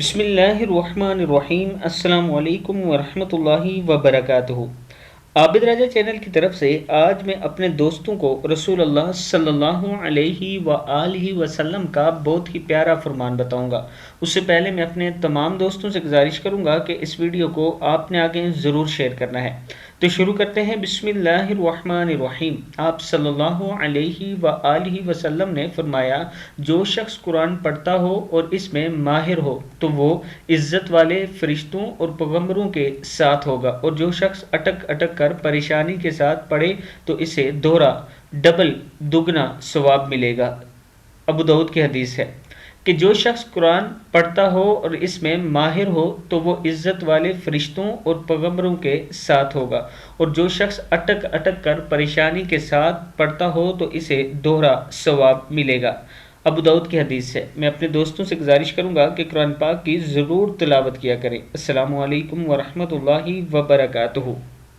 بسم اللہ الرحمن الرحیم۔ السلام علیکم ورحمۃ اللہ وبرکاتہ۔ عابد راجہ چینل کی طرف سے آج میں اپنے دوستوں کو رسول اللہ صلی اللہ علیہ وآلہ وسلم کا بہت ہی پیارا فرمان بتاؤں گا۔ اس سے پہلے میں اپنے تمام دوستوں سے گزارش کروں گا کہ اس ویڈیو کو آپ نے آگے ضرور شیئر کرنا ہے۔ تو شروع کرتے ہیں۔ بسم اللہ الرحمن الرحیم۔ آپ صلی اللہ علیہ وآلہ وسلم نے فرمایا، جو شخص قرآن پڑھتا ہو اور اس میں ماہر ہو تو وہ عزت والے فرشتوں اور پیغمبروں کے ساتھ ہوگا، اور جو شخص اٹک اٹک کر پریشانی کے ساتھ پڑھے تو اسے دوہرا ڈبل دگنا ثواب ملے گا۔ ابو داؤد کی حدیث ہے کہ جو شخص قرآن پڑھتا ہو اور اس میں ماہر ہو تو وہ عزت والے فرشتوں اور پیغمبروں کے ساتھ ہوگا، اور جو شخص اٹک اٹک کر پریشانی کے ساتھ پڑھتا ہو تو اسے دوہرا ثواب ملے گا۔ ابو داؤد کی حدیث ہے۔ میں اپنے دوستوں سے گزارش کروں گا کہ قرآن پاک کی ضرور تلاوت کیا کریں۔ السلام علیکم ورحمۃ اللہ وبرکاتہ۔